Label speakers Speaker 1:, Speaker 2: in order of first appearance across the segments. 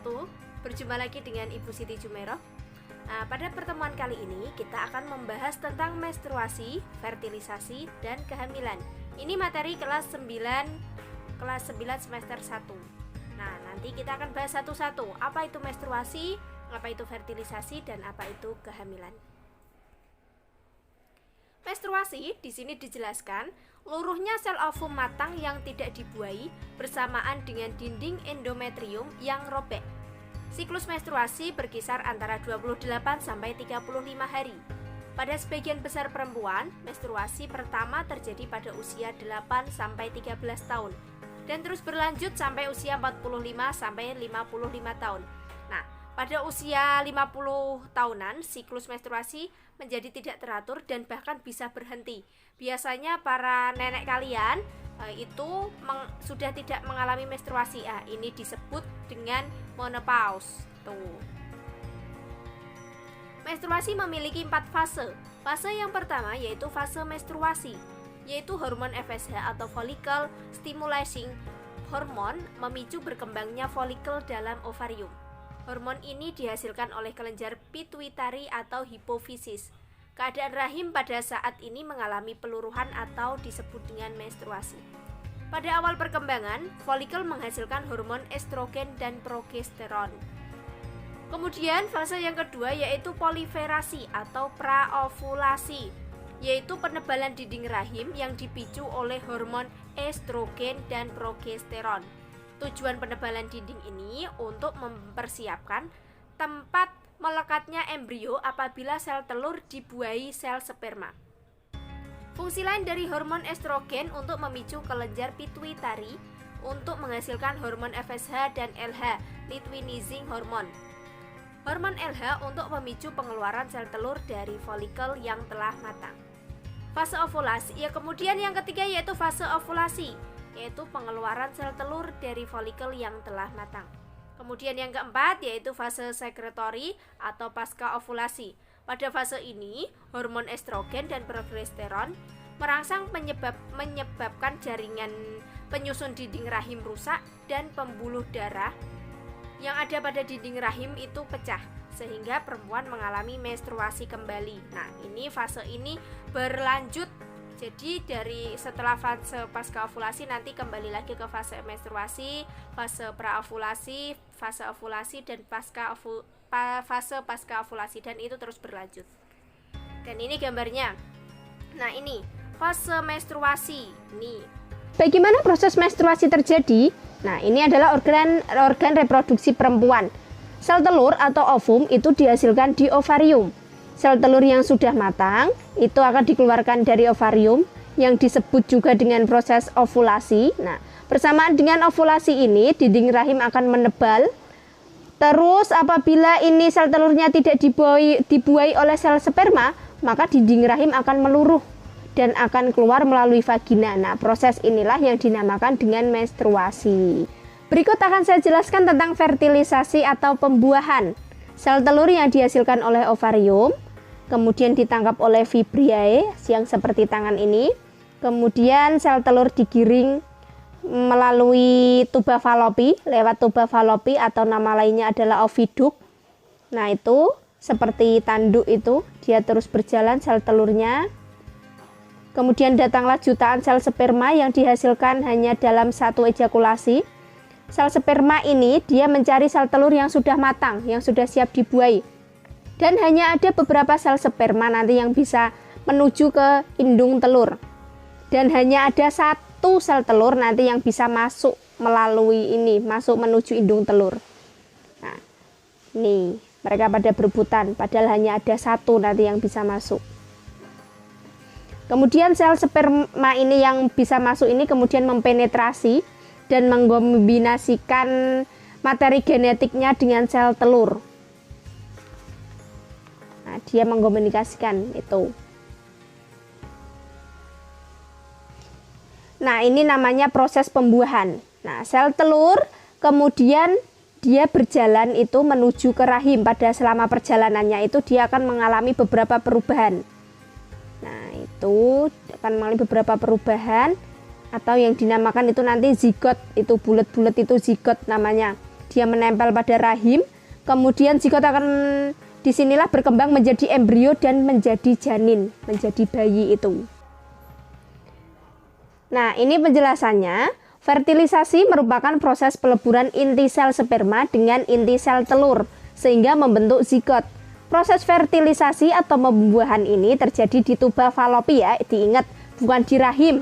Speaker 1: wabarakatuh. Berjumpa lagi dengan Ibu Siti Jumeirah. Nah, pada pertemuan kali ini kita akan membahas tentang menstruasi, fertilisasi, dan kehamilan. Ini materi kelas 9 semester 1. Nah, nanti kita akan bahas satu-satu. Apa itu menstruasi, apa itu fertilisasi, dan apa itu kehamilan. Menstruasi di sini dijelaskan luruhnya sel ovum matang yang tidak dibuai bersamaan dengan dinding endometrium yang robek. Siklus menstruasi berkisar antara 28 sampai 35 hari. Pada sebagian besar perempuan, menstruasi pertama terjadi pada usia 8 sampai 13 tahun dan terus berlanjut sampai usia 45 sampai 55 tahun. Nah, pada usia 50 tahunan, siklus menstruasi menjadi tidak teratur dan bahkan bisa berhenti. Biasanya para nenek kalian itu sudah tidak mengalami menstruasi. Ini disebut dengan menopause. Tuh. Menstruasi memiliki 4 fase. Fase yang pertama yaitu fase menstruasi, yaitu hormon FSH atau follicle stimulating hormone memicu berkembangnya folikel dalam ovarium. Hormon ini dihasilkan oleh kelenjar pituitari atau hipofisis. Keadaan rahim pada saat ini mengalami peluruhan atau disebut dengan menstruasi. Pada awal perkembangan, folikel menghasilkan hormon estrogen dan progesteron. Kemudian fase yang kedua yaitu proliferasi atau praovulasi, yaitu penebalan dinding rahim yang dipicu oleh hormon estrogen dan progesteron. Tujuan penebalan dinding ini untuk mempersiapkan tempat melekatnya embrio apabila sel telur dibuahi sel sperma. Fungsi lain dari hormon estrogen untuk memicu kelenjar pituitari untuk menghasilkan hormon FSH dan LH, luteinizing hormone. Hormon LH untuk memicu pengeluaran sel telur dari folikel yang telah matang. Fase ovulasi, kemudian yang ketiga yaitu fase ovulasi, yaitu pengeluaran sel telur dari folikel yang telah matang. Kemudian yang keempat yaitu fase sekretory atau pasca ovulasi. Pada fase ini, hormon estrogen dan progesteron merangsang menyebabkan jaringan penyusun dinding rahim rusak dan pembuluh darah yang ada pada dinding rahim itu pecah, sehingga perempuan mengalami menstruasi kembali. Nah, ini fase ini berlanjut. Jadi dari setelah fase pasca ovulasi nanti kembali lagi ke fase menstruasi, fase praovulasi, fase ovulasi dan fase pasca ovulasi, dan itu terus berlanjut. Dan ini gambarnya. Nah, ini fase menstruasi. Nih.
Speaker 2: Bagaimana proses menstruasi terjadi? Nah, ini adalah organ reproduksi perempuan. Sel telur atau ovum itu dihasilkan di ovarium. Sel telur yang sudah matang itu akan dikeluarkan dari ovarium yang disebut juga dengan proses ovulasi. Nah, bersamaan dengan ovulasi ini dinding rahim akan menebal. Terus apabila ini sel telurnya tidak dibuai oleh sel sperma, maka dinding rahim akan meluruh dan akan keluar melalui vagina. Nah, proses inilah yang dinamakan dengan menstruasi. Berikut akan saya jelaskan tentang fertilisasi atau pembuahan. Sel telur yang dihasilkan oleh ovarium kemudian ditangkap oleh fibriae yang seperti tangan ini. Kemudian sel telur digiring melalui tuba falopi, lewat tuba falopi atau nama lainnya adalah oviduct. Nah, itu seperti tanduk itu, dia terus berjalan sel telurnya. Kemudian datanglah jutaan sel sperma yang dihasilkan hanya dalam satu ejakulasi. Sel sperma ini dia mencari sel telur yang sudah matang, yang sudah siap dibuai. Dan hanya ada beberapa sel sperma nanti yang bisa menuju ke indung telur. Dan hanya ada satu sel telur nanti yang bisa masuk melalui ini, masuk menuju indung telur. Nah, nih, mereka pada berebutan, padahal hanya ada satu nanti yang bisa masuk. Kemudian sel sperma ini yang bisa masuk ini kemudian mempenetrasi dan mengkombinasikan materi genetiknya dengan sel telur. Nah, dia mengkomunikasikan itu. Nah, ini namanya proses pembuahan. Nah, sel telur kemudian dia berjalan itu menuju ke rahim. Pada selama perjalanannya itu dia akan mengalami beberapa perubahan. Nah, itu akan mengalami beberapa perubahan atau yang dinamakan itu nanti zigot, itu bulat-bulat itu zigot namanya. dia menempel pada rahim. Kemudian zigot akan disinilah berkembang menjadi embrio dan menjadi janin, menjadi bayi itu. Nah, ini penjelasannya. Fertilisasi merupakan proses peleburan inti sel sperma dengan inti sel telur sehingga membentuk zigot. Proses fertilisasi atau pembuahan ini terjadi di tuba falopi ya, diingat bukan di rahim.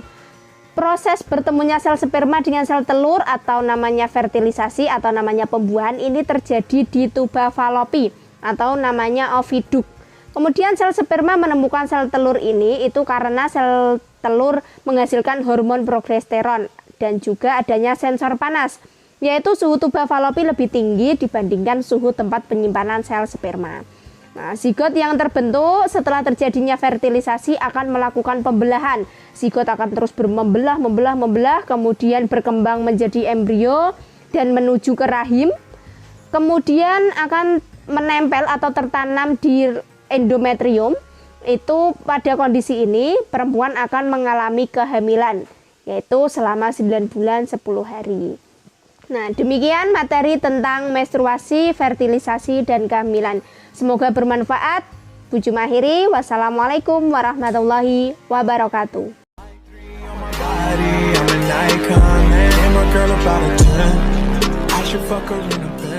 Speaker 2: Proses bertemunya sel sperma dengan sel telur atau namanya fertilisasi atau namanya pembuahan ini terjadi di tuba falopi atau namanya oviduk. Kemudian sel sperma menemukan sel telur ini itu karena sel telur menghasilkan hormon progesteron dan juga adanya sensor panas, yaitu suhu tuba falopi lebih tinggi dibandingkan suhu tempat penyimpanan sel sperma. Nah, zigot yang terbentuk setelah terjadinya fertilisasi akan melakukan pembelahan. Zigot akan terus membelah, kemudian berkembang menjadi embrio dan menuju ke rahim. Kemudian akan menempel atau tertanam di endometrium. Itu pada kondisi ini perempuan akan mengalami kehamilan, yaitu selama 9 bulan 10 hari. Nah, demikian materi tentang menstruasi, fertilisasi, dan kehamilan. Semoga bermanfaat. Puji mengakhiri. Wassalamualaikum warahmatullahi wabarakatuh. I'm an icon, man. I'm a girl about a 10. I should fuck her in a bed.